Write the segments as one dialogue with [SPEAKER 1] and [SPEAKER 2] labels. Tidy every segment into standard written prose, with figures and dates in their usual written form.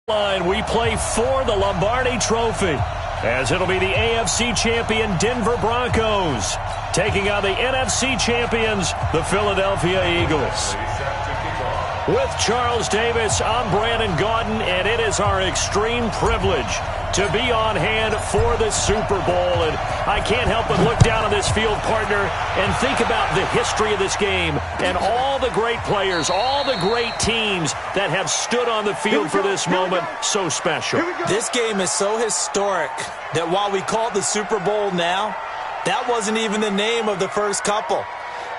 [SPEAKER 1] Line, we play for the Lombardi Trophy, as it'll be the AFC champion Denver Broncos taking on the NFC champions, the Philadelphia Eagles. With Charles Davis, I'm Brandon Gaudin, and it is our extreme privilege to be on hand for the Super Bowl. And I can't help but look down on this field, partner, and think about the history of this game and all the great players, all the great teams that have stood on the field for this moment. So special.
[SPEAKER 2] This game is so historic that while we call it the Super Bowl now, that wasn't even the name of the first couple.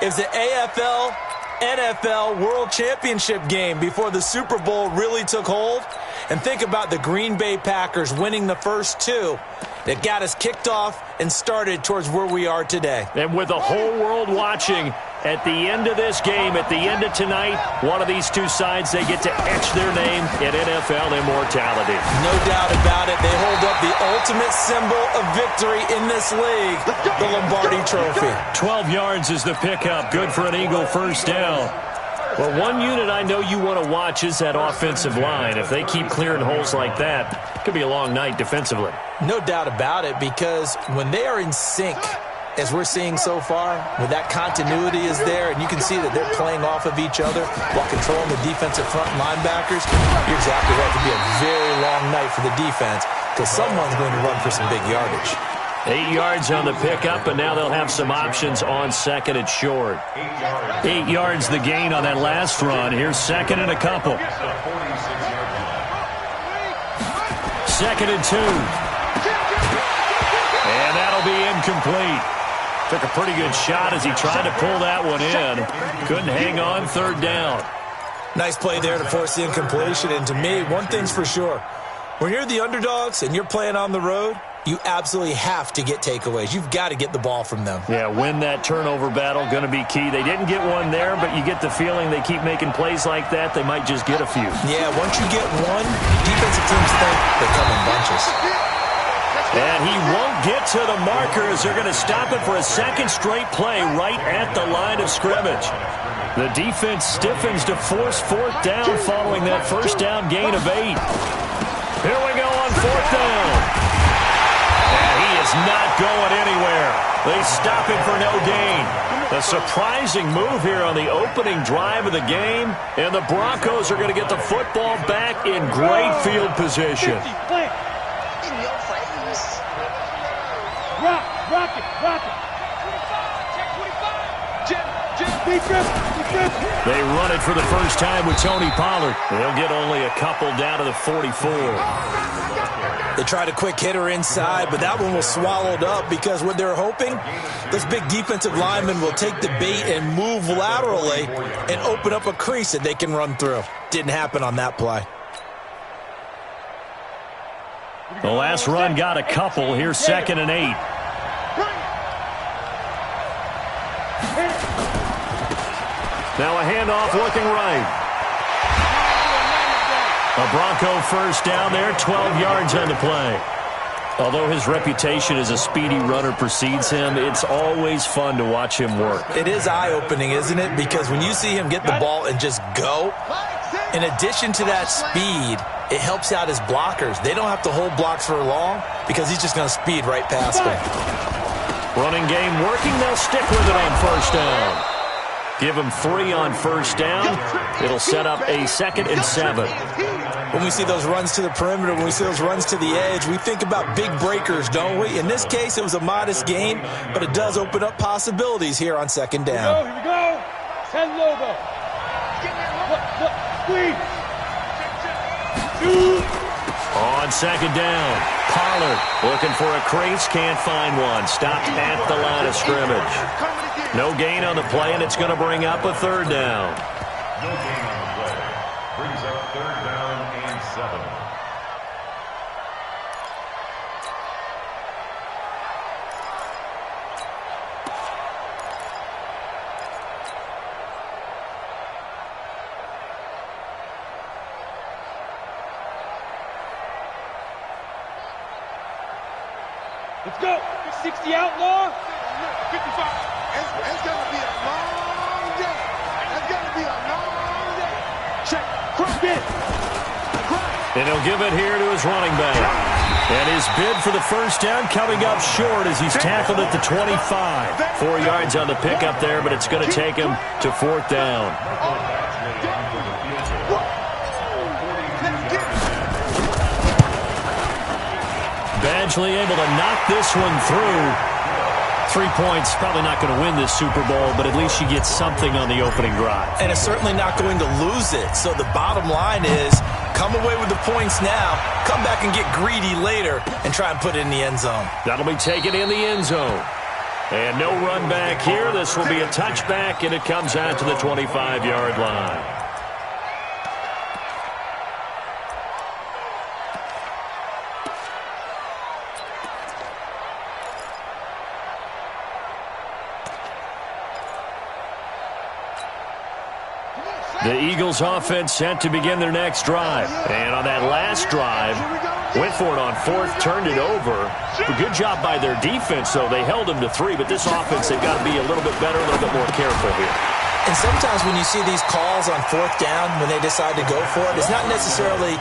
[SPEAKER 2] It was the AFL NFL World Championship game before the Super Bowl really took hold. And think about the Green Bay Packers winning the first two that got us kicked off and started towards where we are today.
[SPEAKER 1] And with the whole world watching, at the end of this game, at the end of tonight, one of these two sides, they get to etch their name in NFL immortality.
[SPEAKER 2] No doubt about it. They hold up the ultimate symbol of victory in this league, the Lombardi Trophy.
[SPEAKER 1] 12 yards is the pickup. Good for an Eagle first down. Well, one unit I know you want to watch is that offensive line. If they keep clearing holes like that, it could be a long night defensively.
[SPEAKER 2] No doubt about it, because when they are in sync, as we're seeing so far, when that continuity is there and you can see that they're playing off of each other while controlling the defensive front linebackers, you're exactly right. It could be a very long night for the defense because someone's going to run for some big yardage.
[SPEAKER 1] 8 yards on the pickup, and now they'll have some options on second and short. 8 yards the gain on that last run. Here's second and a couple. Second and 2. And that'll be incomplete. Took a pretty good shot as he tried to pull that one in. Couldn't hang on, third down.
[SPEAKER 2] Nice play there to force the incompletion. And to me, one thing's for sure. When you're the underdogs and you're playing on the road, you absolutely have to get takeaways. You've got to get the ball from them.
[SPEAKER 1] Yeah, win that turnover battle, going to be key. They didn't get one there, but you get the feeling they keep making plays like that, they might just get a few.
[SPEAKER 2] Yeah, once you get one, defensive teams think they come in bunches.
[SPEAKER 1] And he won't get to the marker as they're going to stop it for a second straight play right at the line of scrimmage. The defense stiffens to force fourth down following that first down gain of 8. Here we go on fourth down. And he is not going anywhere. They stop him for no gain. A surprising move here on the opening drive of the game. And the Broncos are going to get the football back in great field position.
[SPEAKER 3] Rock it.
[SPEAKER 1] They run it for the first time with Tony Pollard. They'll get only a couple down to the 44.
[SPEAKER 2] They tried a quick hitter inside, but that one was swallowed up because what they're hoping, those big defensive linemen will take the bait and move laterally and open up a crease that they can run through. Didn't happen on that play.
[SPEAKER 1] The last run got a couple. Here's second and 8. Now a handoff looking right. A Bronco first down there, 12 yards on the play. Although his reputation as a speedy runner precedes him, it's always fun to watch him work.
[SPEAKER 2] It is eye-opening, isn't it? Because when you see him get the ball and just go, in addition to that speed, it helps out his blockers. They don't have to hold blocks for long because he's just going to speed right past them.
[SPEAKER 1] Running game working. They'll stick with it on first down. Give him 3 on first down. It'll set up a second and 7.
[SPEAKER 2] When we see those runs to the perimeter, when we see those runs to the edge, we think about big breakers, don't we? In this case, it was a modest gain, but it does open up possibilities here on second down.
[SPEAKER 3] Here we go. 10 logo. Squeeze. 2.
[SPEAKER 1] On second down, Pollard looking for a crease, can't find one. Stopped at the line of scrimmage. No gain on the play, and it's going to bring up a third down.
[SPEAKER 4] No gain on the play. Brings up third down and 7.
[SPEAKER 3] Let's go. 60 outlaw.
[SPEAKER 5] 55. It's going to be a long day. It's going to be a long day. Check.
[SPEAKER 3] Crook it.
[SPEAKER 5] Crack.
[SPEAKER 1] And he'll give it here to his running back. And his bid for the first down coming up short as he's tackled at the 25. 4 yards on the pickup there, but it's going to take him to 4th down. Badgley able to knock this one through. 3 points, probably not going to win this Super Bowl, but at least you get something on the opening drive.
[SPEAKER 2] And it's certainly not going to lose it. So the bottom line is, come away with the points now, come back and get greedy later, and try and put it in the end zone.
[SPEAKER 1] That'll be taken in the end zone. And no run back here. This will be a touchback, and it comes out to the 25-yard line. The Eagles offense set to begin their next drive. And on that last drive, went for it on 4th, turned it over. A good job by their defense, though. They held them to 3, but this offense, they've got to be a little bit better, a little bit more careful here.
[SPEAKER 2] And sometimes when you see these calls on 4th down, when they decide to go for it, it's not necessarily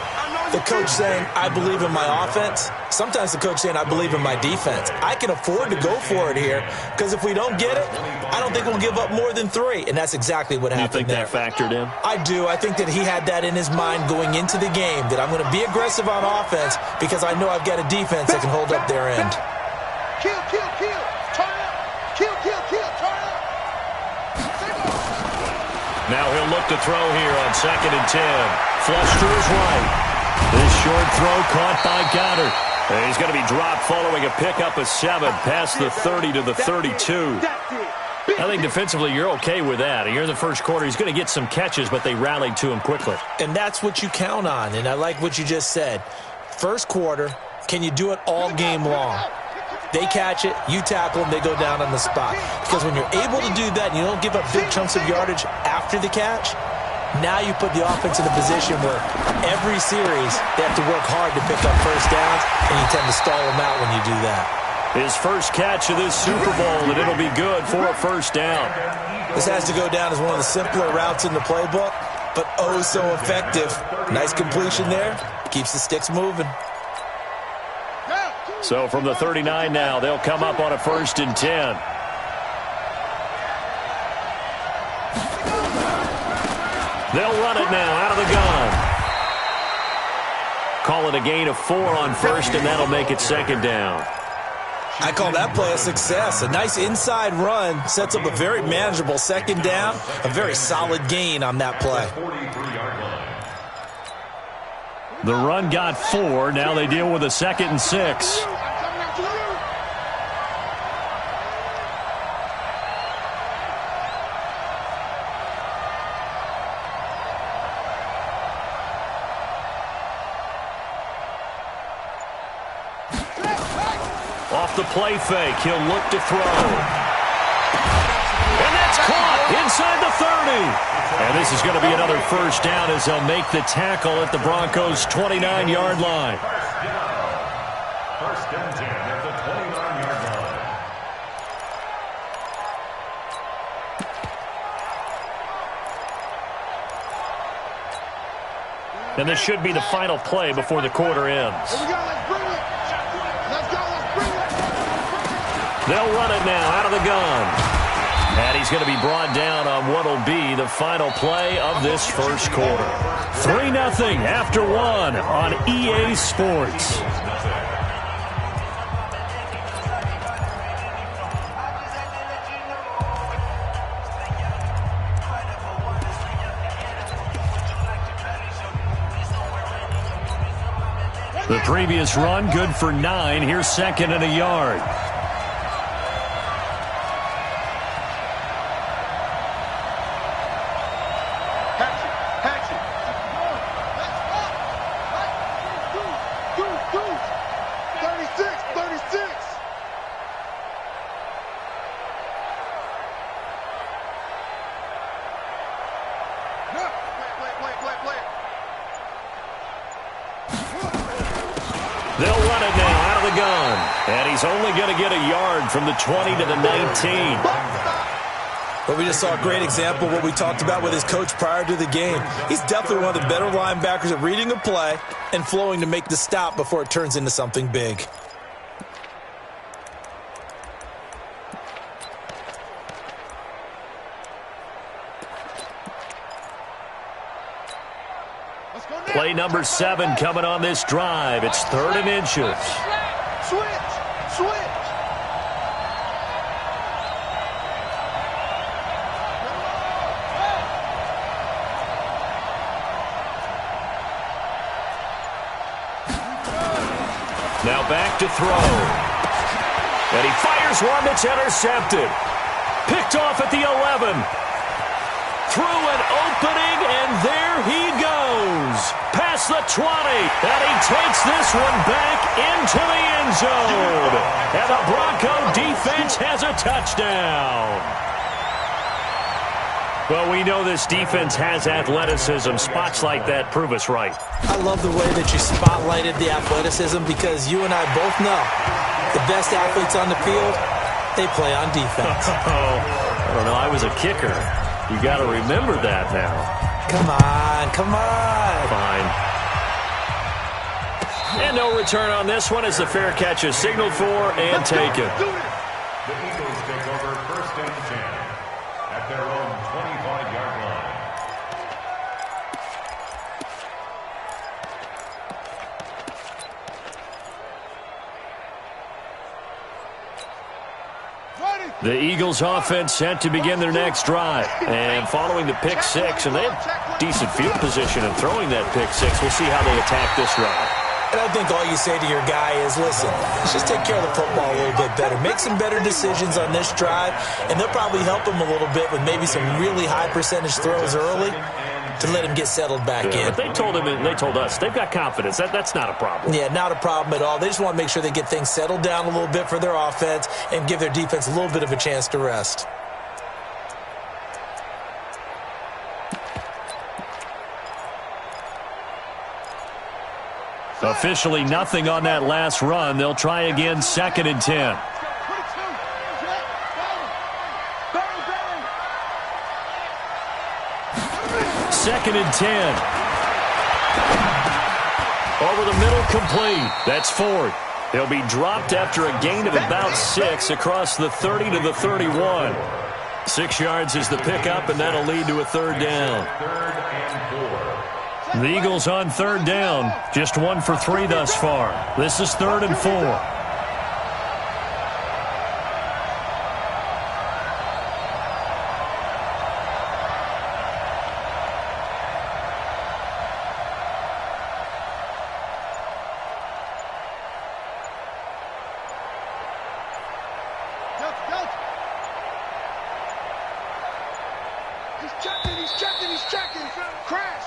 [SPEAKER 2] the coach saying, I believe in my offense. Sometimes the coach saying, I believe in my defense. I can afford to go for it here because if we don't get it, I don't think we'll give up more than 3. And that's exactly what happened there.
[SPEAKER 1] You think that factored in?
[SPEAKER 2] I do. I think that he had that in his mind going into the game, that I'm going to be aggressive on offense because I know I've got a defense that can hold up their end.
[SPEAKER 5] Kill, kill, kill. Turn up. Kill, kill, kill. Turn up.
[SPEAKER 1] Now he'll look to throw here on 2nd and 10. Flush to his right. This short throw caught by Goddard. And he's going to be dropped following a pickup of 7 past the 30 to the 32. I think defensively you're okay with that. Here in the first quarter, he's going to get some catches, but they rallied to him quickly.
[SPEAKER 2] And that's what you count on, and I like what you just said. First quarter, can you do it all game long? They catch it, you tackle them, they go down on the spot. Because when you're able to do that and you don't give up big chunks of yardage after the catch, now you put the offense in a position where every series they have to work hard to pick up first downs, and you tend to stall them out when you do that.
[SPEAKER 1] His first catch of this Super Bowl, and it'll be good for a first down.
[SPEAKER 2] This has to go down as one of the simpler routes in the playbook, but oh so effective. Nice completion there. Keeps the sticks moving.
[SPEAKER 1] So from the 39 now, they'll come up on a 1st and 10. They'll run it now out of the gun. Call it a gain of 4 on 1st, and that'll make it 2nd down.
[SPEAKER 2] I call that play a success. A nice inside run sets up a very manageable 2nd down. A very solid gain on that play.
[SPEAKER 1] The run got 4. Now they deal with a 2nd and 6. Off the play fake, he'll look to throw. And that's caught inside the 30. And this is going to be another first down as they'll make the tackle at the Broncos' 29-yard line.
[SPEAKER 4] First and 10 at the 29-yard line.
[SPEAKER 1] And this should be the final play before the quarter ends. They'll run it now out of the gun. And he's going to be brought down on what will be the final play of this first quarter. 3-0 after 1 on EA Sports. The previous run good for 9. Here's 2nd and a yard. They'll run it now out of the gun. And he's only going to get a yard from the 20 to the 19.
[SPEAKER 2] But we just saw a great example of what we talked about with his coach prior to the game. He's definitely one of the better linebackers at reading a play and flowing to make the stop before it turns into something big.
[SPEAKER 1] Play number 7 coming on this drive. It's 3rd and inches.
[SPEAKER 5] Switch.
[SPEAKER 1] Now back to throw. And he fires one that's intercepted. Picked off at the 11. Through an opening, and there he goes. Past the 20. And he takes this one back into the end zone. And the Bronco defense has a touchdown. Well, we know this defense has athleticism. Spots like that prove us right.
[SPEAKER 2] I love the way that you spotlighted the athleticism because you and I both know the best athletes on the field, they play on defense.
[SPEAKER 1] I don't know. I was a kicker. You got to remember that now.
[SPEAKER 2] Come on.
[SPEAKER 1] Fine. And no return on this one as the fair catch is signaled for and taken.
[SPEAKER 4] The Eagles take over 1st and 10 at their own 25-yard line.
[SPEAKER 1] The Eagles offense set to begin their next drive. And following the pick 6, and they have decent field position in throwing that pick 6. We'll see how they attack this drive.
[SPEAKER 2] And I think all you say to your guy is, listen, let's just take care of the football a little bit better. Make some better decisions on this drive, and they'll probably help him a little bit with maybe some really high percentage throws early to let him get settled back in.
[SPEAKER 1] But they told him, and they told us, they've got confidence. That's not a problem.
[SPEAKER 2] Yeah, not a problem at all. They just want to make sure they get things settled down a little bit for their offense and give their defense a little bit of a chance to rest.
[SPEAKER 1] Officially nothing on that last run. They'll try again 2nd and 10. Second and 10. Over the middle, complete. That's 4th. They'll be dropped after a gain of about 6 across the 30 to the 31. 6 yards is the pickup, and that'll lead to a 3rd down.
[SPEAKER 4] 3rd and 4.
[SPEAKER 1] The Eagles on 3rd down. Just 1 for 3 thus far. This is 3rd and 4.
[SPEAKER 5] He's checking. Crash.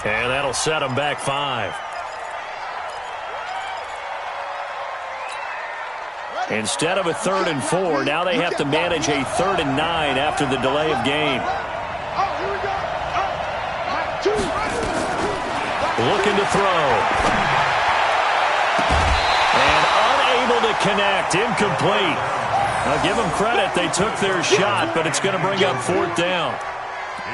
[SPEAKER 1] And that'll set him back 5. Instead of a 3rd and 4, now they have to manage a 3rd and 9 after the delay of game. Looking to throw. And unable to connect. Incomplete. I'll give them credit. They took their shot, but it's going to bring up 4th down.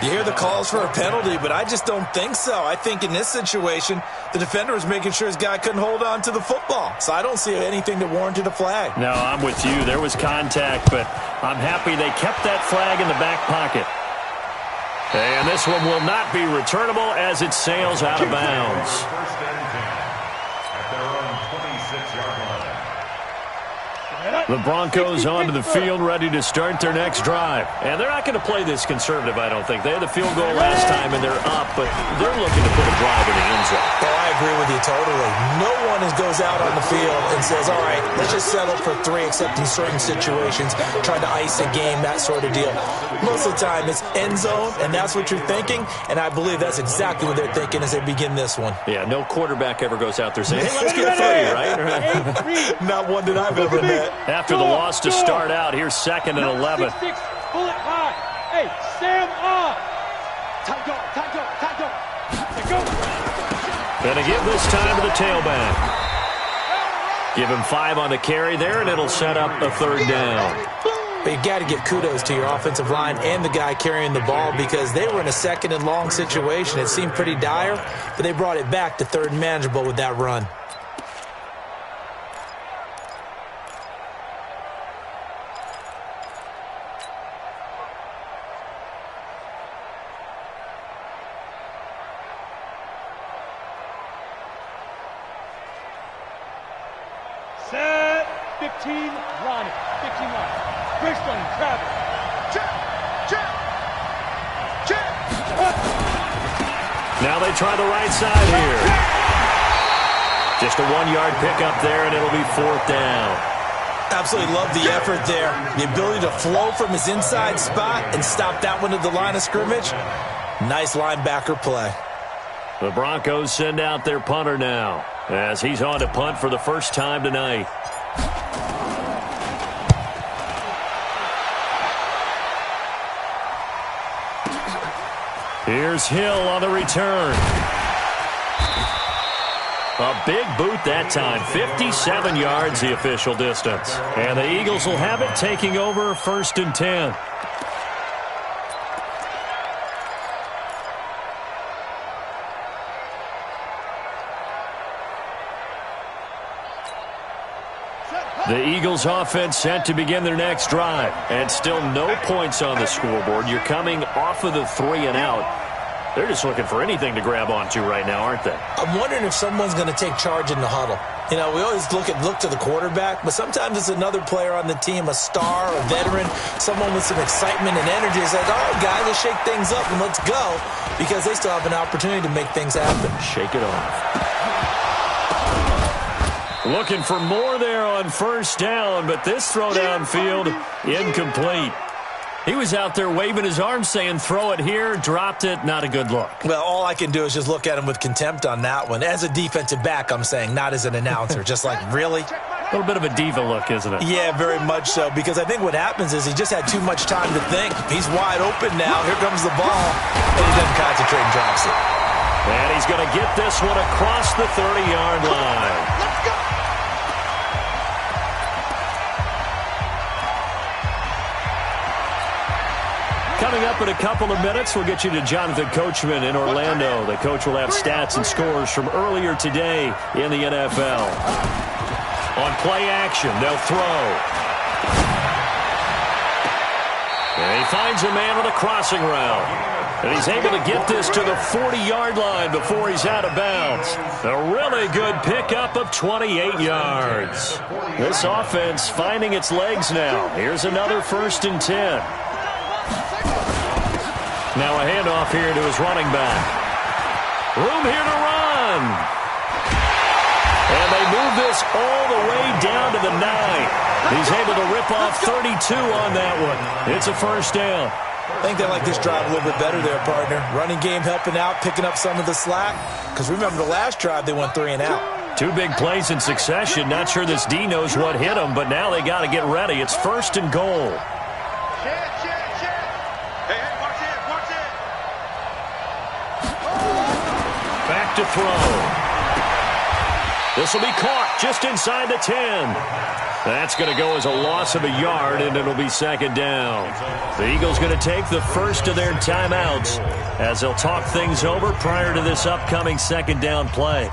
[SPEAKER 2] You hear the calls for a penalty, but I just don't think so. I think in this situation, the defender was making sure his guy couldn't hold on to the football. So I don't see anything that warranted a flag.
[SPEAKER 1] No, I'm with you. There was contact, but I'm happy they kept that flag in the back pocket. And this one will not be returnable as it sails out of bounds.
[SPEAKER 4] 1st and 10 at their own 26-yard line.
[SPEAKER 1] The Broncos onto the field, ready to start their next drive. And they're not going to play this conservative, I don't think. They had the field goal last time, and they're up, but they're looking to put a drive in the end zone.
[SPEAKER 2] Oh, I agree with you totally. No one goes out on the field and says, all right, let's just settle for 3, except in certain situations, trying to ice a game, that sort of deal. Most of the time, it's end zone, and that's what you're thinking, and I believe that's exactly what they're thinking as they begin this one.
[SPEAKER 1] Yeah, no quarterback ever goes out there saying, hey, let's get 30, right?
[SPEAKER 2] Not one that I've ever met.
[SPEAKER 1] After the loss to start out, here's 2nd and 11.
[SPEAKER 3] 6, pull it high. Hey, Sam up. Tight go.
[SPEAKER 1] Gonna give this time to the tailback. Give him 5 on the carry there, and it'll set up a 3rd down.
[SPEAKER 2] But you got to give kudos to your offensive line and the guy carrying the ball because they were in a second and long situation. It seemed pretty dire, but they brought it back to third and manageable with that run.
[SPEAKER 3] Set, 15, line it, 15 line. Bridge lane, travel.
[SPEAKER 5] Check, check, check.
[SPEAKER 1] Now they try the right side here. Just a 1-yard pickup there, and it'll be 4th down.
[SPEAKER 2] Absolutely love the effort there. The ability to flow from his inside spot and stop that one at the line of scrimmage. Nice linebacker play.
[SPEAKER 1] The Broncos send out their punter now as he's on to punt for the first time tonight. Here's Hill on the return. A big boot that time. 57 yards the official distance. And the Eagles will have it taking over 1st and 10. The Eagles offense set to begin their next drive. And still no points on the scoreboard. You're coming off of the 3 and out. They're just looking for anything to grab onto right now, aren't they?
[SPEAKER 2] I'm wondering if someone's going to take charge in the huddle. You know, we always look to the quarterback, but sometimes it's another player on the team, a star, a veteran, someone with some excitement and energy. It's like, all right, guys, let's shake things up and let's go, because they still have an opportunity to make things happen.
[SPEAKER 1] Shake it off. Looking for more there on 1st down, but this throw downfield incomplete. He was out there waving his arms saying, throw it here, dropped it, not a good look.
[SPEAKER 2] Well, all I can do is just look at him with contempt on that one. As a defensive back, I'm saying, not as an announcer. Just like, really?
[SPEAKER 1] A little bit of a diva look, isn't it?
[SPEAKER 2] Yeah, very much so, because I think what happens is he just had too much time to think. He's wide open now. Here comes the ball, and he doesn't concentrate and drops it.
[SPEAKER 1] And he's going to get this one across the 30-yard line.
[SPEAKER 5] Let's go.
[SPEAKER 1] Coming up in a couple of minutes, we'll get you to Jonathan Coachman in Orlando. The coach will have stats and scores from earlier today in the NFL. On play action, they'll throw. And he finds a man with a crossing route. And he's able to get this to the 40-yard line before he's out of bounds. A really good pickup of 28 yards. This offense finding its legs now. Here's another 1st and 10. Now a handoff here to his running back. Room here to run. And they move this all the way down to the 9. He's able to rip off 32 on that one. It's a 1st down.
[SPEAKER 2] I think they like this drive a little bit better there, partner. Running game helping out, picking up some of the slack. Because remember the last drive, they went 3 and out.
[SPEAKER 1] 2 big plays in succession. Not sure this D knows what hit him, but now they got to get ready. It's 1st and goal. Back to throw. This will be caught just inside the 10. That's going to go as a loss of a yard, and it'll be 2nd down. The Eagles going to take the first of their timeouts as they'll talk things over prior to this upcoming 2nd down play.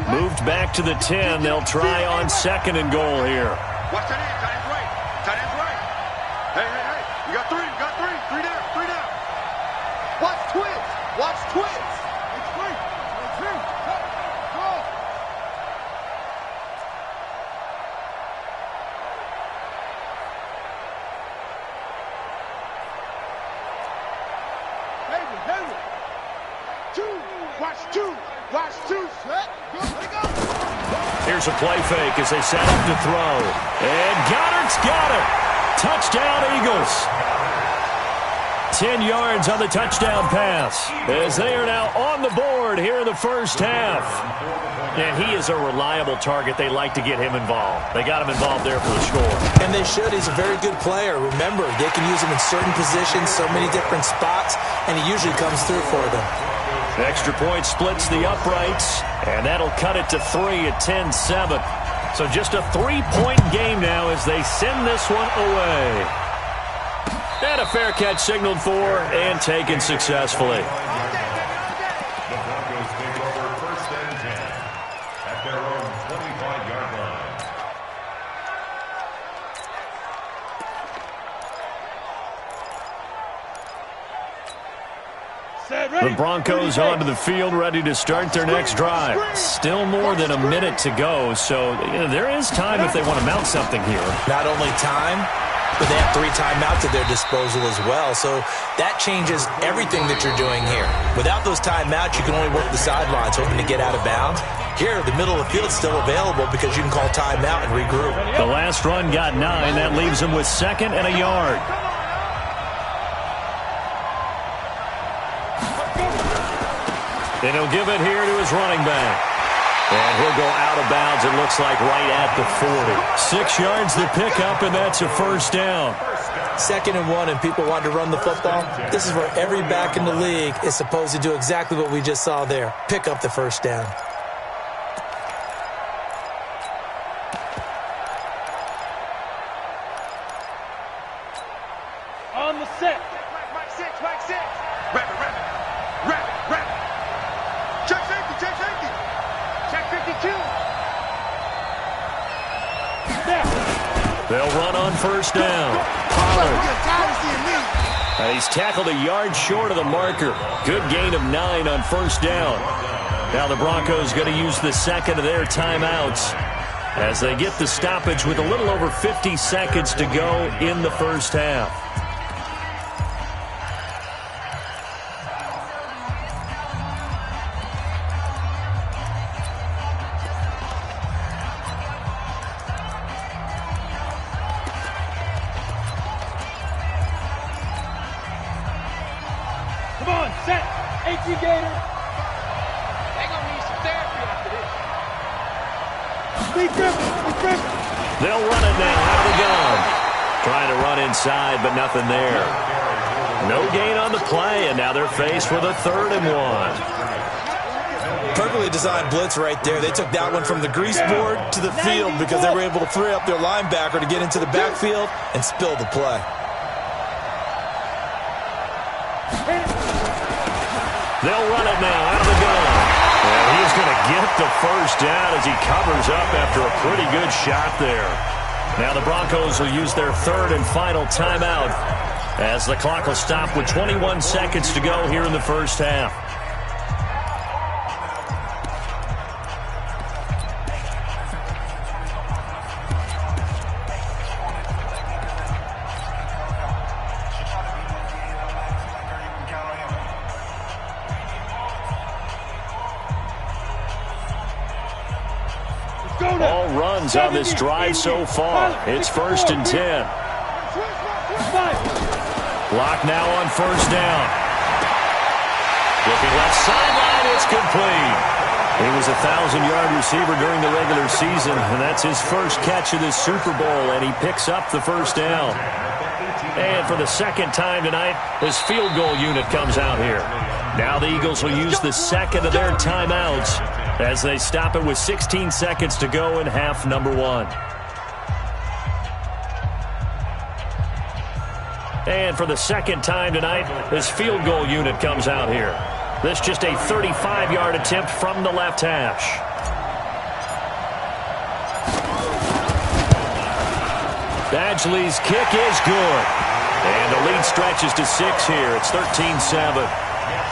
[SPEAKER 1] Moved back to the 10. They'll try on 2nd and goal here.
[SPEAKER 5] Watch that end. Tight end's right. Tight end's right. Hey, hey, hey. You got 3. You got 3. 3 down. 3 down. Watch twins. Watch twins. It's 3. 2. Go. David. 2. Watch 2. Watch 2. Set. Go. Let it go.
[SPEAKER 1] Here's a play fake as they set up to throw. And Goddard's got it. Touchdown, Eagles. 10 yards on the touchdown pass as they are now on the board here in the first half. And he is a reliable target. They like to get him involved. They got him involved there for the score.
[SPEAKER 2] And they should. He's a very good player. Remember, they can use him in certain positions, so many different spots, and he usually comes through for them.
[SPEAKER 1] Extra point splits the uprights, and that'll cut it to 3 at 10-7. So just a 3-point game now as they send this one away. And a fair catch signaled for and taken successfully.
[SPEAKER 4] The Broncos take over 1st and 10 at their own 25-yard line.
[SPEAKER 1] The Broncos onto the field ready to start their next drive. Still more than a minute to go, so there is time if they want to mount something here.
[SPEAKER 2] Not only time, but they have 3 timeouts at their disposal as well, so that changes everything that you're doing here. Without those timeouts, you can only work the sidelines, hoping to get out of bounds. Here, the middle of the field is still available because you can call timeout and regroup.
[SPEAKER 1] The last run got 9. That leaves them with 2nd and a yard. And he'll give it here to his running back. And he'll go out of bounds, it looks like, right at the 40. 6 yards to pick up, and that's a first down.
[SPEAKER 2] 2nd and 1, and people want to run the football. This is where every back in the league is supposed to do exactly what we just saw there. Pick up the first down.
[SPEAKER 3] On the set.
[SPEAKER 5] Mike 6. Rabbit. Check safety. Check 52.
[SPEAKER 1] They'll run on first down. Pollard. He's tackled a yard short of the marker. Good gain of 9 on first down. Now the Broncos going to use the 2nd of their timeouts as they get the stoppage with a little over 50 seconds to go in the first half.
[SPEAKER 3] Come on, set. HG Gator. They're going to need some therapy after this. Be Griffin.
[SPEAKER 1] They'll run it now out of the gun. Trying to run inside, but nothing there. No gain on the play, and now they're faced with a 3rd and 1.
[SPEAKER 2] Perfectly designed blitz right there. They took that one from the grease board to the field because they were able to free up their linebacker to get into the backfield and spill the play.
[SPEAKER 1] They'll run it now out of the gun. And he's going to get the first down as he covers up after a pretty good shot there. Now the Broncos will use their 3rd and final timeout as the clock will stop with 21 seconds to go here in the first half. All runs on this drive so far. It's 1st and 10. Block now on first down. Looking left sideline, it's complete. He was a 1,000-yard receiver during the regular season, and that's his first catch of this Super Bowl, and he picks up the first down. And for the 2nd time tonight, his field goal unit comes out here. Now the Eagles will use the 2nd of their timeouts as they stop it with 16 seconds to go in half number 1. And for the 2nd time tonight, his field goal unit comes out here. This just a 35-yard attempt from the left hash. Badgley's kick is good. And the lead stretches to 6 here. It's 13-7.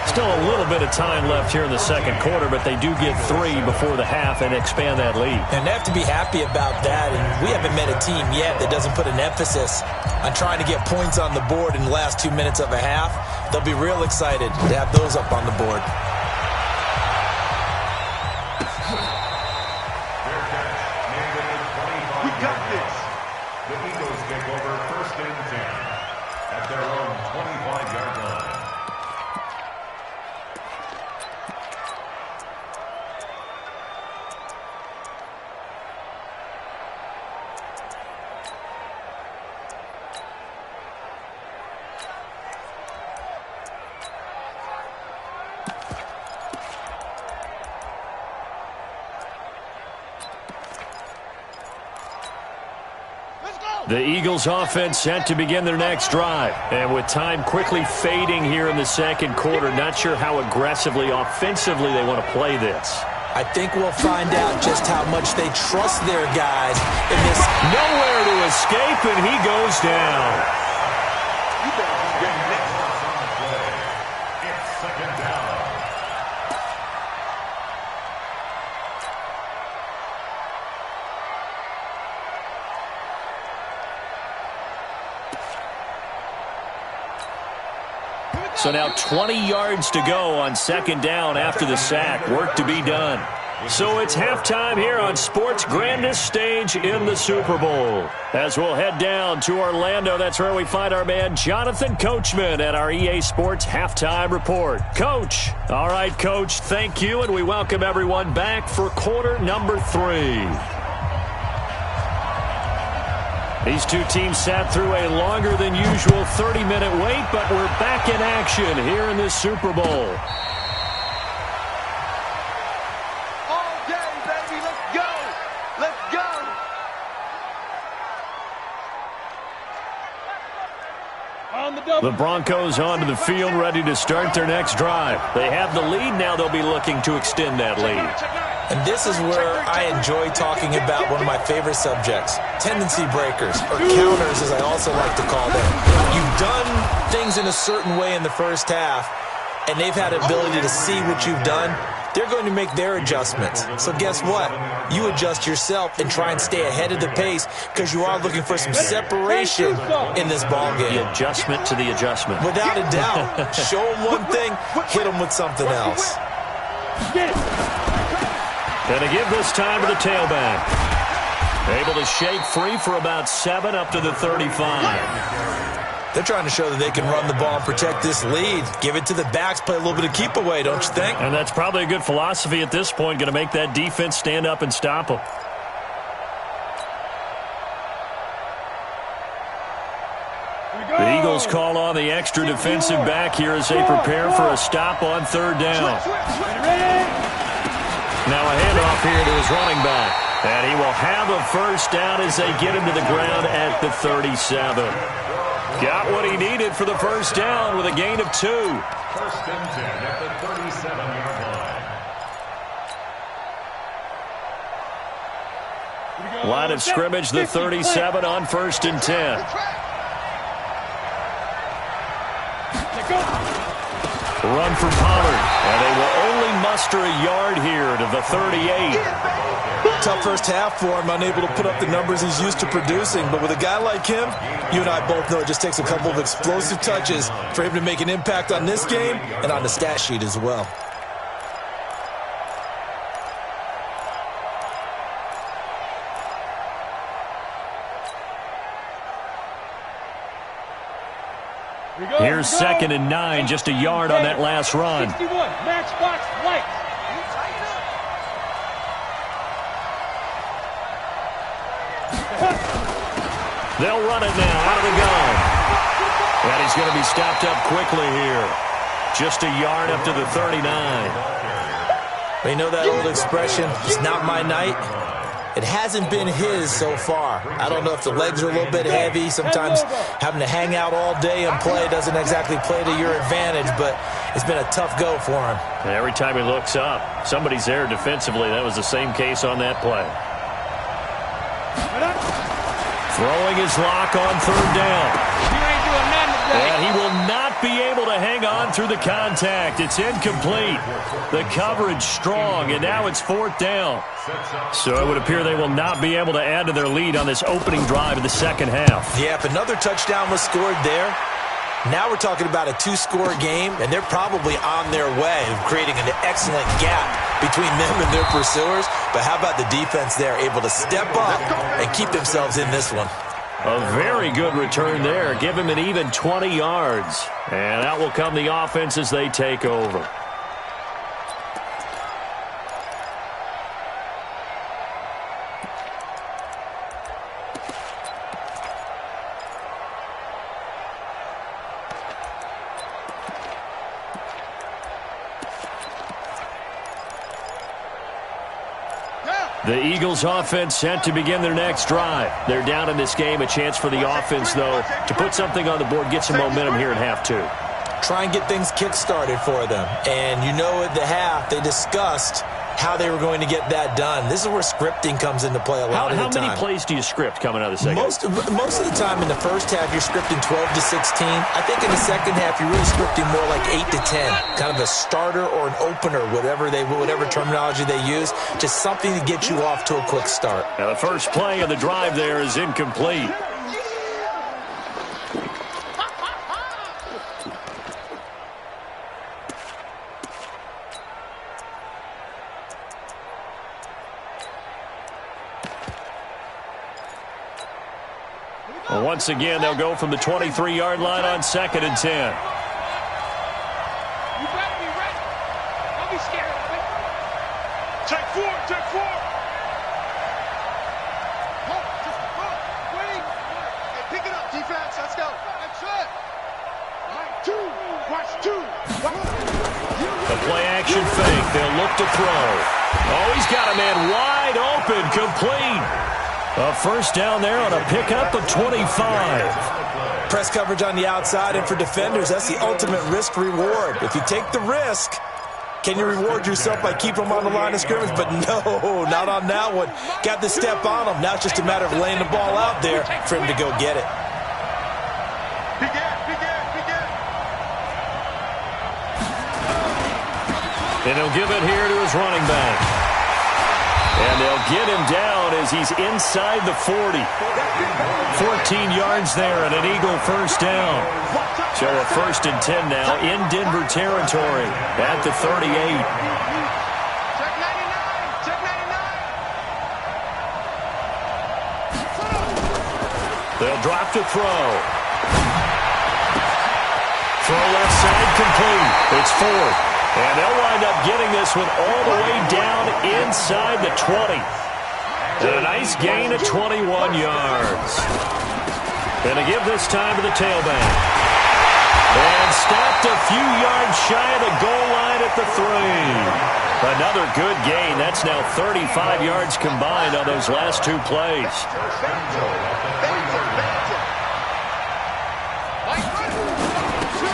[SPEAKER 1] Still a little bit of time left here in the 2nd quarter, but they do get 3 before the half and expand that lead.
[SPEAKER 2] And they have to be happy about that, and we haven't met a team yet that doesn't put an emphasis on trying to get points on the board in the last 2 minutes of a half. They'll be real excited to have those up on the board.
[SPEAKER 5] We got this.
[SPEAKER 4] The Eagles take over 1st and 10 at their own 25-yard line.
[SPEAKER 1] The Eagles offense set to begin their next drive. And with time quickly fading here in the second quarter, not sure how aggressively, offensively they want to play this.
[SPEAKER 2] I think we'll find out just how much they trust their guys in this.
[SPEAKER 1] Nowhere to escape, and he goes down.
[SPEAKER 4] You better get next on the play. It's second down.
[SPEAKER 1] So now 20 yards to go on second down after the sack. Work to be done. So it's halftime here on sports' grandest stage in the Super Bowl. As we'll head down to Orlando, that's where we find our man Jonathan Coachman at our EA Sports Halftime Report. Coach. All right, Coach, thank you, and we welcome everyone back for quarter number 3. These two teams sat through a longer than usual 30-minute wait, but we're back in action here in this Super Bowl.
[SPEAKER 5] All day, baby. Let's go. Let's go.
[SPEAKER 3] On the double.
[SPEAKER 1] The Broncos onto the field, ready to start their next drive. They have the lead. Now they'll be looking to extend that lead.
[SPEAKER 2] And this is where I enjoy talking about one of my favorite subjects, tendency breakers, or counters as I also like to call them. You've done things in a certain way in the first half, and they've had the ability to see what you've done. They're going to make their adjustments. So guess what? You adjust yourself and try and stay ahead of the pace because you are looking for some separation in this ballgame.
[SPEAKER 1] The adjustment to the adjustment.
[SPEAKER 2] Without a doubt. Show them one thing, hit them with something else.
[SPEAKER 1] And to give this time to the tailback. Able to shake free for about 7 up to the 35.
[SPEAKER 2] They're trying to show that they can run the ball and protect this lead. Give it to the backs, play a little bit of keep away, don't you think?
[SPEAKER 1] And that's probably a good philosophy at this point, going to make that defense stand up and stop them. The Eagles call on the extra defensive back here as they prepare for a stop on third down. Now a handoff here to his running back. And he will have a first down as they get him to the ground at the 37. Got what he needed for the first down with a gain of 2.
[SPEAKER 4] First and 10 at the 37-yard line.
[SPEAKER 1] Line of scrimmage, the 37 on first and 10. Run for Pollard, and they will only muster a yard here to the 38.
[SPEAKER 2] Tough first half for him, unable to put up the numbers he's used to producing. But with a guy like him, you and I both know it just takes a couple of explosive touches for him to make an impact on this game and on the stat sheet as well.
[SPEAKER 1] Here's second and 9, just a yard on that last run.
[SPEAKER 3] 61, matchbox light.
[SPEAKER 1] They'll run it now out of the gun. And he's going to be stopped up quickly here. Just a yard up to the 39.
[SPEAKER 2] You know that old expression, it's not my night? It hasn't been his so far. I don't know if the legs are a little bit heavy. Sometimes having to hang out all day and play doesn't exactly play to your advantage, but it's been a tough go for him.
[SPEAKER 1] And every time he looks up, somebody's there defensively. That was the same case on that play. Throwing his lock on third down. And he will not be able to hang on through the contact. It's incomplete. The coverage strong, and now it's fourth down. So it would appear they will not be able to add to their lead on this opening drive of the second half.
[SPEAKER 2] Yeah, if another touchdown was scored there, now we're talking about a 2-score game, and they're probably on their way of creating an excellent gap between them and their pursuers. But how about the defense there, able to step up and keep themselves in this one?
[SPEAKER 1] A very good return there. Give him an even 20 yards. And out will come the offense as they take over. The Eagles offense set to begin their next drive. They're down in this game. A chance for the offense, though, to put something on the board, get some momentum here at half two.
[SPEAKER 2] Try and get things kick-started for them. And you know at the half, they discussed how they were going to get that done. This is where scripting comes into play a lot of the time.
[SPEAKER 1] How many plays do you script coming out of the second?
[SPEAKER 2] Most of the time in the first half, you're scripting 12 to 16. I think in the second half, you're really scripting more like 8 to 10. Kind of a starter or an opener, whatever terminology they use. Just something to get you off to a quick start.
[SPEAKER 1] Now the first play of the drive there is incomplete. Well, once again, they'll go from the 23-yard line on 2nd and 10.
[SPEAKER 3] You better be ready. Don't be scared of it. Take four, take four. Hold, just hold. Wait. Hey, pick it up, defense. Let's go. That's it. Right, two. Watch two.
[SPEAKER 1] The play-action fake. They'll look to throw. Oh, he's got a man wide open, complete. A first down there on a pickup of 25.
[SPEAKER 2] Press coverage on the outside, and for defenders, that's the ultimate risk-reward. If you take the risk, can you reward yourself by keeping them on the line of scrimmage? But no, not on that one. Got the step on them. Now it's just a matter of laying the ball out there for him to go get it.
[SPEAKER 1] And he'll give it here to his running back. And they'll get him down as he's inside the 40. 14 yards there and an Eagle first down. So a 1st and 10 now in Denver territory at the 38.
[SPEAKER 3] Check 99. Check 99.
[SPEAKER 1] They'll drop to throw. Throw left side complete. It's 4th. And they'll wind up getting this one all the way down inside the 20. And a nice gain of 21 yards. And to give this time to the tailback. And stopped a few yards shy of the goal line at the 3. Another good gain. That's now 35 yards combined on those last 2 plays.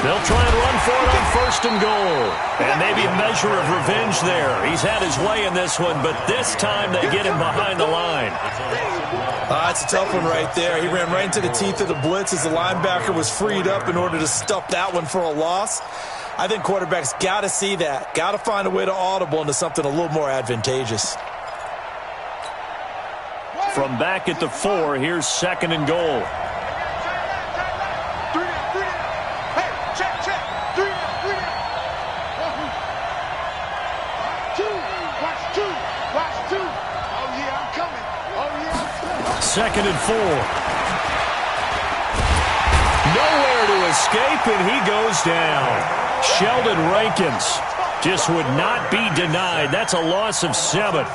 [SPEAKER 1] They'll try and run for it on 1st and goal. And maybe a measure of revenge there. He's had his way in this one, but this time they get him behind the line.
[SPEAKER 2] It's a tough one right there. He ran right into the teeth of the blitz as the linebacker was freed up in order to stuff that one for a loss. I think quarterbacks got to see that. Got to find a way to audible into something a little more advantageous.
[SPEAKER 1] From back at the 4, here's 2nd and goal. Second and 4. Nowhere to escape, and he goes down. Sheldon Rankins just would not be denied. That's a loss of 7.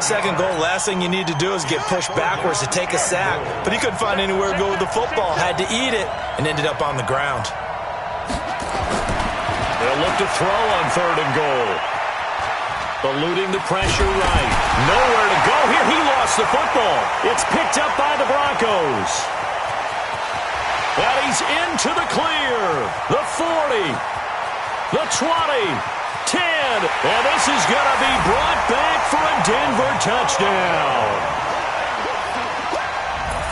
[SPEAKER 2] 2nd goal, last thing you need to do is get pushed backwards to take a sack. But he couldn't find anywhere to go with the football. Had to eat it and ended up on the ground.
[SPEAKER 1] They'll look to throw on 3rd and goal. Eluding the pressure right. Nowhere to go here. He lost the football. It's picked up by the Broncos. And he's into the clear. The 40. The 20. 10. And this is going to be brought back for a Denver touchdown.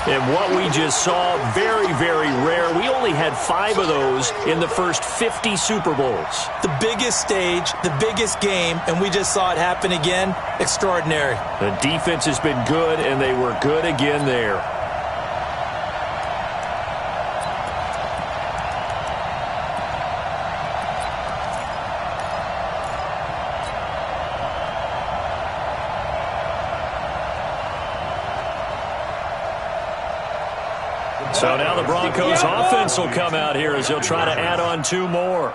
[SPEAKER 1] And what we just saw, very, very rare. We only had 5 of those in the first 50 Super Bowls.
[SPEAKER 2] The biggest stage, the biggest game, and we just saw it happen again. Extraordinary.
[SPEAKER 1] The defense has been good, and they were good again there. So now the Broncos offense will come out here as they'll try to add on 2 more.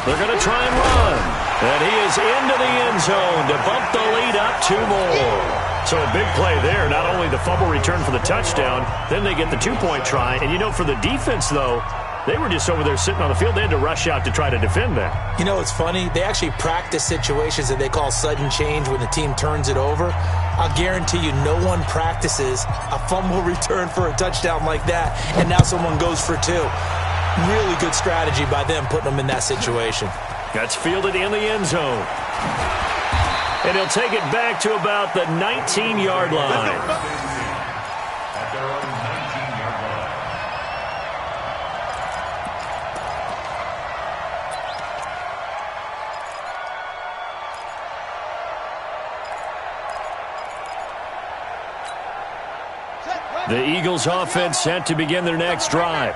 [SPEAKER 1] They're going to try and run. And he is into the end zone to bump the lead up 2 more. So a big play there. Not only the fumble return for the touchdown, then they get the 2-point try. And, you know, for the defense, though, They were just over there sitting on the field. They had to rush out to try to defend that.
[SPEAKER 2] You know what's funny? They actually practice situations that they call sudden change when the team turns it over. I'll guarantee you no one practices a fumble return for a touchdown like that, and now someone goes for two. Really good strategy by them putting them in that situation.
[SPEAKER 1] That's fielded in the end zone. And he'll take it back to about the 19-yard line.
[SPEAKER 4] At their own 19-yard line.
[SPEAKER 1] The Eagles offense set to begin their next drive.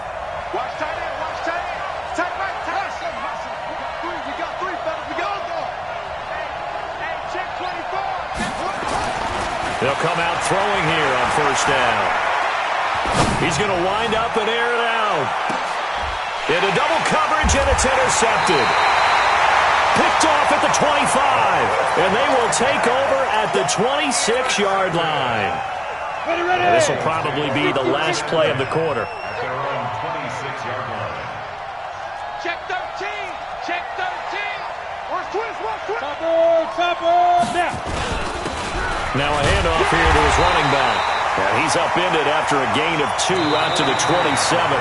[SPEAKER 3] Watch tight end, watch tight end. Tight right, tight end. We got three, fellas. We got go. Hey, check 24. Check 24.
[SPEAKER 1] They'll come out throwing here on first down. He's going to wind up and air it out. Into double coverage, and it's intercepted. Picked off at the 25, and they will take over at the 26-yard line. This will probably be the last play of the quarter.
[SPEAKER 4] At their own 26-yard line.
[SPEAKER 3] Check 13. Check 13. Where's Twist? Where's Twist?
[SPEAKER 1] Now a handoff here to his running back. And he's upended after a gain of 2 out to the 27.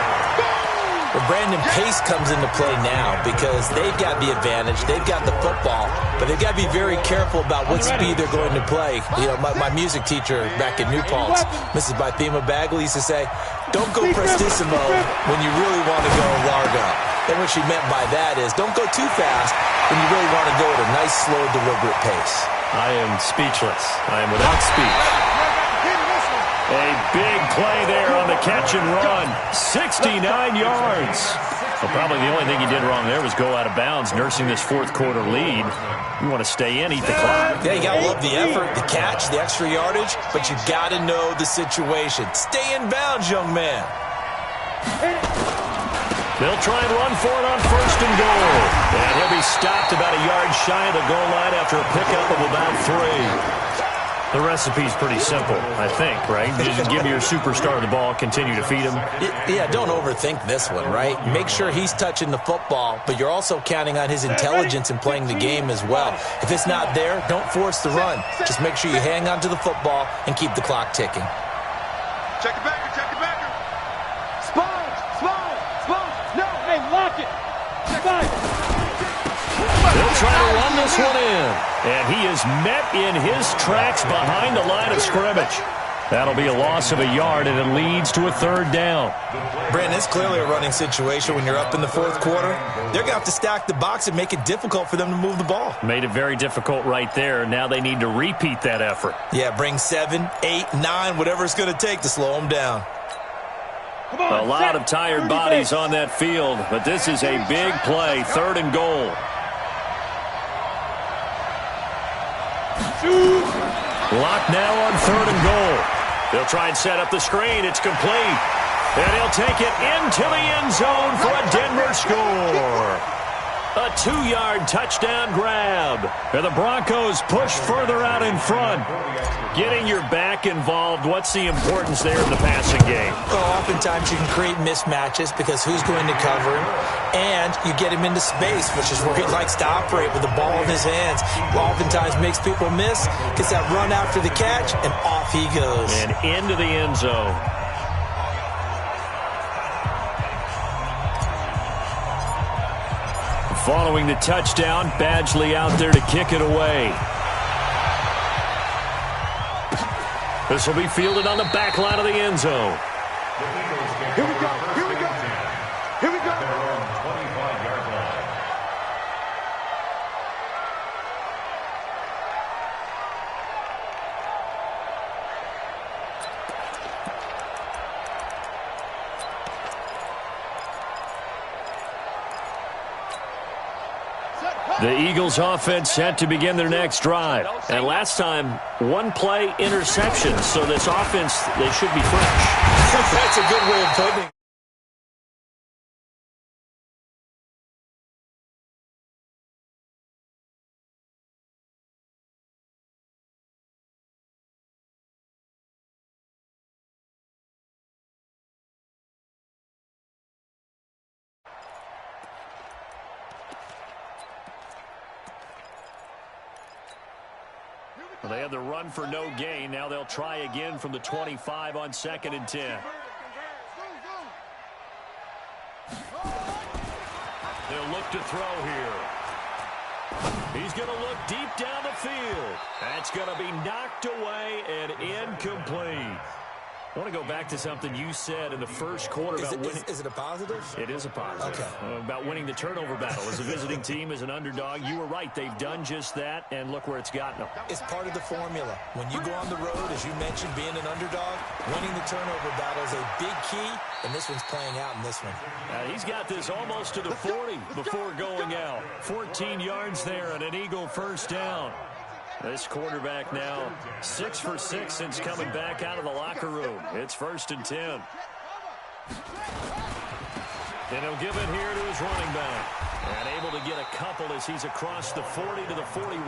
[SPEAKER 2] Well, Brandon, pace comes into play now because they've got the advantage. They've got the football, but they've got to be very careful about what speed they're going to play. You know, my music teacher back in New Paltz, Mrs. Bythema Bagley, used to say, don't go prestissimo when you really want to go largo. And what she meant by that is don't go too fast when you really want to go at a nice, slow, deliberate pace.
[SPEAKER 1] I am speechless. I am without speech. A big play there on the catch and run. 69 yards. Well, probably the only thing he did wrong there was go out of bounds, nursing this fourth quarter lead. You want to stay in, eat the clock.
[SPEAKER 2] Yeah, you got to love the effort, the catch, the extra yardage, but you got to know the situation. Stay in bounds, young man.
[SPEAKER 1] They'll try and run for it on first and goal. And he'll be stopped about a yard shy of the goal line after a pickup of about 3. The recipe's pretty simple, I think, right? Just give your superstar the ball, continue to feed him.
[SPEAKER 2] Yeah, don't overthink this one, right? Make sure he's touching the football, but you're also counting on his intelligence in playing the game as well. If it's not there, don't force the run. Just make sure you hang on to the football and keep the clock ticking.
[SPEAKER 5] Check it backer, check it backer.
[SPEAKER 3] Sponge. No, hey, lock it. Sponge.
[SPEAKER 1] They'll try to run this one in. And he is met in his tracks behind the line of scrimmage. That'll be a loss of a yard, and it leads to a third down.
[SPEAKER 2] Brandon, it's clearly a running situation when you're up in the fourth quarter. They're going to have to stack the box and make it difficult for them to move the ball.
[SPEAKER 1] Made it very difficult right there. Now they need to repeat that effort.
[SPEAKER 2] Yeah, bring 7, 8, 9, whatever it's going to take to slow them down.
[SPEAKER 1] A lot of tired bodies on that field, but this is a big play, third and goal. Locked now on third and goal. They'll try and set up the screen. It's complete. And he'll take it into the end zone for a Denver score. A 2-yard touchdown grab. And the Broncos push further out in front. Getting your back involved, what's the importance there in the passing game?
[SPEAKER 2] Well, oftentimes you can create mismatches because who's going to cover him? And you get him into space, which is where he likes to operate with the ball in his hands. Oftentimes makes people miss, gets that run after the catch, and off he goes.
[SPEAKER 1] And into the end zone. Following the touchdown, Badgley out there to kick it away. This will be fielded on the back line of the end zone.
[SPEAKER 3] Here we go. Here we go. Here we go.
[SPEAKER 4] Their own 25-yard line.
[SPEAKER 1] The Eagles offense set to begin their next drive. And last time, one play interception. So this offense, they should be fresh.
[SPEAKER 2] That's a good way of putting it.
[SPEAKER 1] Well, they had the run for no gain. Now they'll try again from the 25 on 2nd and 10. They'll look to throw here. He's going to look deep down the field. That's going to be knocked away and incomplete. I want to go back to something you said in the first quarter about winning.
[SPEAKER 2] Is it a positive?
[SPEAKER 1] It is a positive.
[SPEAKER 2] Okay.
[SPEAKER 1] About winning the turnover battle. As a visiting team, as an underdog, you were right. They've done just that, and look where it's gotten them.
[SPEAKER 2] It's part of the formula. When you go on the road, as you mentioned, being an underdog, winning the turnover battle is a big key, and this one's playing out in this one.
[SPEAKER 1] He's got this almost to the 40 before going out. 14 yards there and an Eagle first down. This quarterback now 6 for 6 since coming back out of the locker room. It's 1st and 10. And he'll give it here to his running back. And able to get a couple as he's across the 40 to the 41.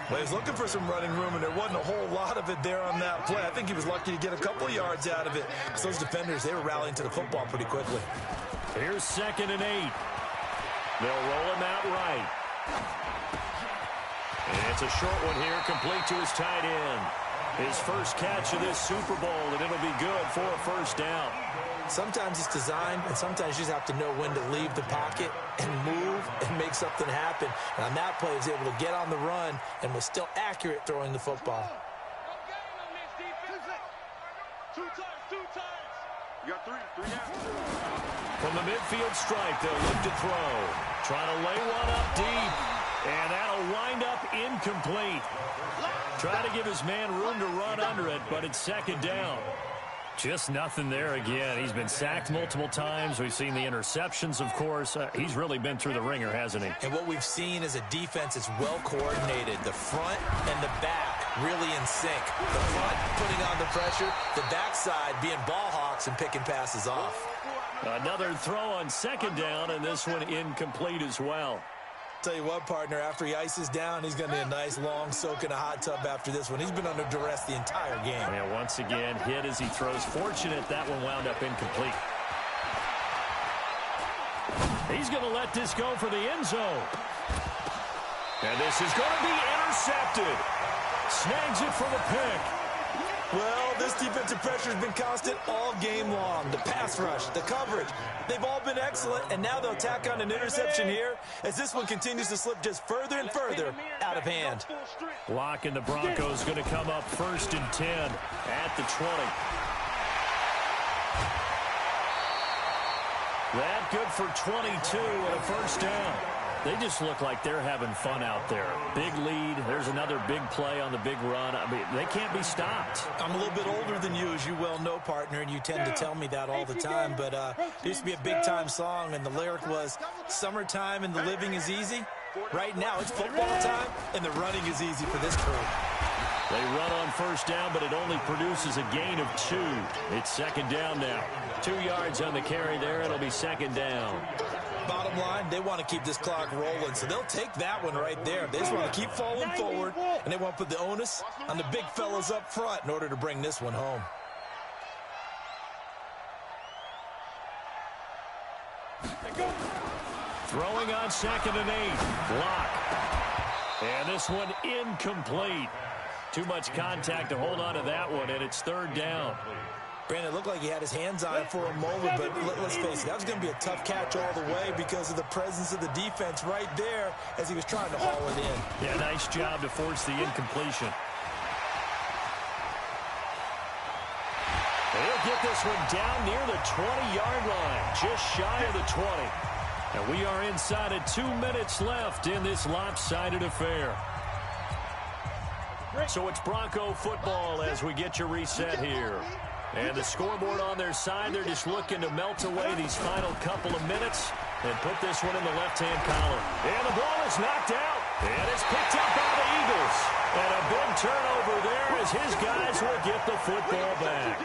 [SPEAKER 2] Well, he's looking for some running room, and there wasn't a whole lot of it there on that play. I think he was lucky to get a couple yards out of it. So those defenders, they were rallying to the football pretty quickly.
[SPEAKER 1] Here's 2nd and 8. They'll roll him out right. And it's a short one here, complete to his tight end. His first catch of this Super Bowl, and it'll be good for a first down.
[SPEAKER 2] Sometimes it's designed, and sometimes you just have to know when to leave the pocket and move and make something happen. And on that play, he was able to get on the run and was still accurate throwing the football.
[SPEAKER 5] You got three down.
[SPEAKER 1] From the midfield stripe, they'll look to throw. Trying to lay one up deep. And that'll wind up incomplete. Trying to give his man room to run under it, but it's 2nd down. Just nothing there again. He's been sacked multiple times. We've seen the interceptions, of course. He's really been through the ringer, hasn't he?
[SPEAKER 2] And what we've seen is a defense that's well coordinated. The front and the back really in sync. The front putting on the pressure. The backside being ball hawks and picking passes off.
[SPEAKER 1] Another throw on 2nd down, and this one incomplete as well.
[SPEAKER 2] Tell you what, partner, after he ices down, he's going to need a nice long soak in a hot tub after this one. He's been under duress the entire game.
[SPEAKER 1] Yeah, once again, hit as he throws. Fortunate that one wound up incomplete. He's going to let this go for the end zone. And this is going to be intercepted. Snags it for the pick.
[SPEAKER 2] Well, this defensive pressure has been constant all game long. The pass rush, the coverage, they've all been excellent, and now they'll tack on an interception here as this one continues to slip just further and further out of hand.
[SPEAKER 1] Block, and the Broncos going to come up 1st and 10 at the 20. That good for 22 and a first down. They just look like they're having fun out there. Big lead. There's another big play on the big run. I mean, they can't be stopped.
[SPEAKER 2] I'm a little bit older than you, as you well know, partner, and you tend to tell me that all the time. But there used to be a big-time song, and the lyric was, "Summertime and the living is easy." Right now, it's football time, and the running is easy for this crew.
[SPEAKER 1] They run on first down, but it only produces a gain of 2. It's 2nd down now. 2 yards on the carry there. It'll be 2nd down.
[SPEAKER 2] Bottom line, they want to keep this clock rolling, so they'll take that one right there. They just want to keep falling forward, and they want to put the onus on the big fellas up front in order to bring this one home.
[SPEAKER 1] Throwing on 2nd and 8. Block. And this one incomplete. Too much contact to hold on to that one, and it's 3rd down.
[SPEAKER 2] Brandon, it looked like he had his hands on it for a moment, but let's face it, that was going to be a tough catch all the way because of the presence of the defense right there as he was trying to haul it in.
[SPEAKER 1] Yeah, nice job to force the incompletion. He'll get this one down near the 20-yard line, just shy of the 20. And we are inside of 2 minutes left in this lopsided affair. So it's Bronco football as we get you reset here. And the scoreboard on their side, they're just looking to melt away these final couple of minutes and put this one in the left-hand column. And the ball is knocked out. And it's picked up by the Eagles. And a big turnover there as his guys will get the football back.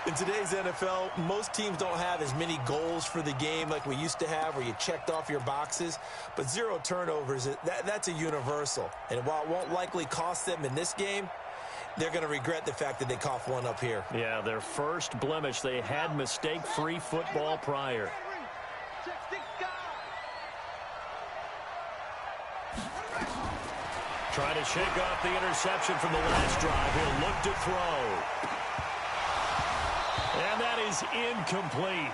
[SPEAKER 2] In today's NFL, most teams don't have as many goals for the game like we used to have where you checked off your boxes. But 0 turnovers, that's a universal. And while it won't likely cost them in this game, they're going to regret the fact that they coughed one up here.
[SPEAKER 1] Yeah, their first blemish. They had mistake-free football prior. Trying to shake off the interception from the last drive. He'll look to throw. And that is incomplete.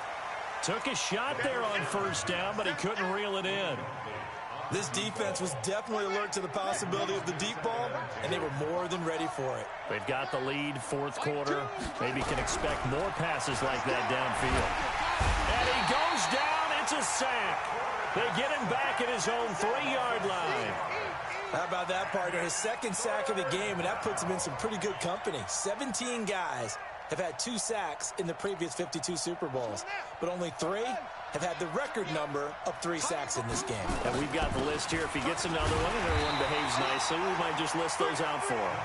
[SPEAKER 1] Took a shot there on first down, but he couldn't reel it in.
[SPEAKER 2] This defense was definitely alert to the possibility of the deep ball, and they were more than ready for it.
[SPEAKER 1] They've got the lead, fourth quarter. Maybe can expect more passes like that downfield. And he goes down. It's a sack. They get him back at his own 3-yard line.
[SPEAKER 2] How about that, partner? His second sack of the game, and that puts him in some pretty good company. 17 guys have had 2 sacks in the previous 52 Super Bowls, but only 3 have had the record number of 3 sacks in this game.
[SPEAKER 1] And we've got the list here. If he gets another one and everyone behaves nicely, we might just list those out for him.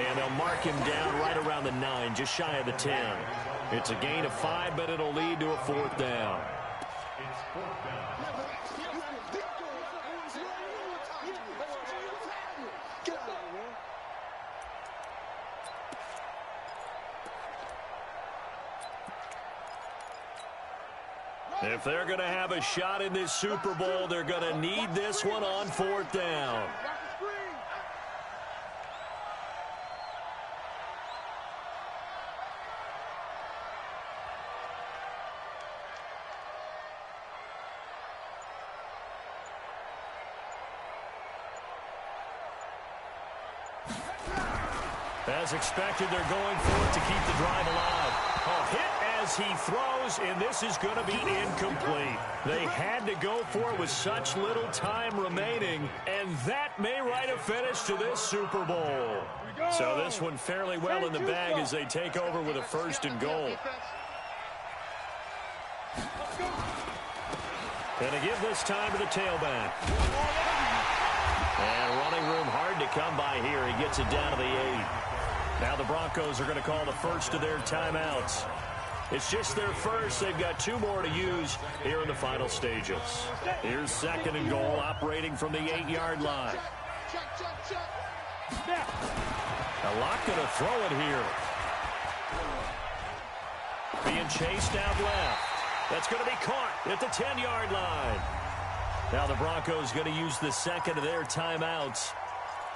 [SPEAKER 1] And they'll mark him down right around the 9, just shy of the 10. It's a gain of 5, but it'll lead to a 4th down.
[SPEAKER 4] It's 4th down.
[SPEAKER 1] If they're going to have a shot in this Super Bowl, they're going to need this one on 4th down. As expected, they're going for it to keep the drive alive. A hit as he throws, and this is going to be incomplete. They had to go for it with such little time remaining, and that may write a finish to this Super Bowl. So this one fairly well in the bag as they take over with a 1st and goal. And to give this time to the tailback. And running room hard to come by here. He gets it down to the 8. Now the Broncos are going to call the first of their timeouts. It's just their first. They've got 2 more to use here in the final stages. Here's 2nd and goal, operating from the 8-yard line. A lot going to throw it here. Being chased out left. That's going to be caught at the 10-yard line. Now the Broncos going to use the 2nd of their timeouts.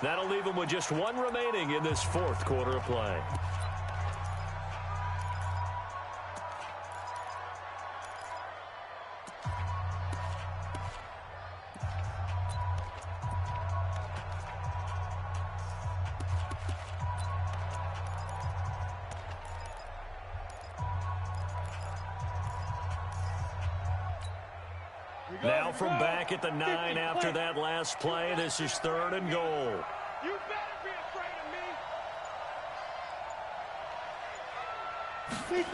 [SPEAKER 1] That'll leave them with just 1 remaining in this 4th quarter of play. Now from back at the 9 after that last play, this is 3rd and goal.
[SPEAKER 3] You better be afraid of me.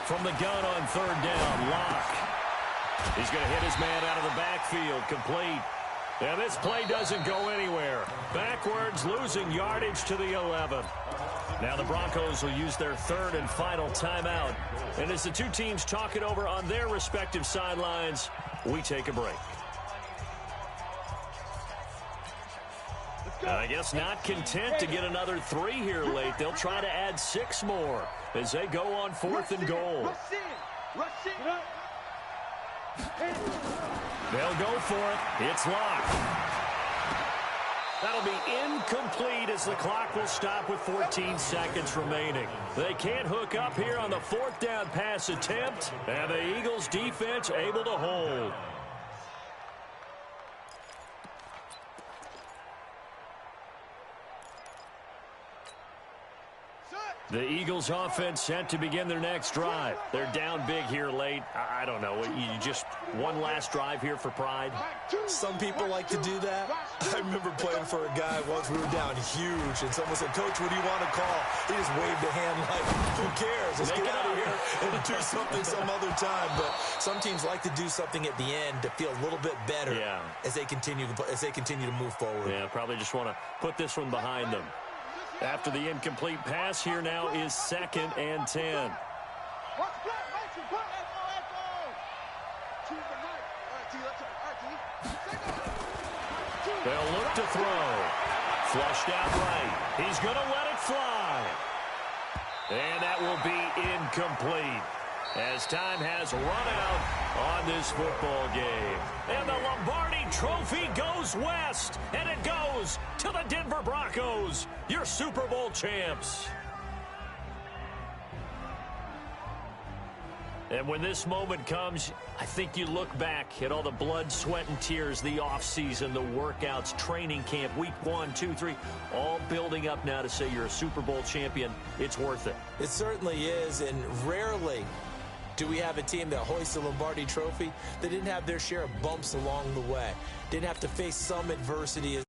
[SPEAKER 1] From the gun on 3rd down, Locke. He's going to hit his man out of the backfield, complete. And this play doesn't go anywhere. Backwards, losing yardage to the 11. Now the Broncos will use their 3rd and final timeout. And as the 2 teams talk it over on their respective sidelines, we take a break. I guess not content to get another 3 here late. They'll try to add 6 more as they go on 4th and goal.
[SPEAKER 3] Rush in.
[SPEAKER 1] They'll go for it. It's locked. That'll be incomplete as the clock will stop with 14 seconds remaining. They can't hook up here on the 4th down pass attempt, and the Eagles defense able to hold. The Eagles offense set to begin their next drive. They're down big here late. I don't know. You just one last drive here for pride?
[SPEAKER 2] Some people like to do that. I remember playing for a guy once. We were down huge, and someone said, "Coach, what do you want to call?" He just waved a hand like, "Who cares? Let's get out of here and do something some other time." But some teams like to do something at the end to feel a little bit better as they continue to move forward.
[SPEAKER 1] Yeah, probably just want to put this one behind them. After the incomplete pass, here now is 2nd and 10. They'll look to throw. Flushed out right. He's going to let it fly. And that will be incomplete. as time has run out on this football game. And the Lombardi Trophy goes west, and it goes to the Denver Broncos, your Super Bowl champs. And when this moment comes, I think you look back at all the blood, sweat, and tears, the offseason, the workouts, training camp, week 1, 2, 3, all building up now to say you're a Super Bowl champion. It's worth it.
[SPEAKER 2] It certainly is, and rarely do we have a team that hoists the Lombardi Trophy that didn't have their share of bumps along the way, didn't have to face some adversity.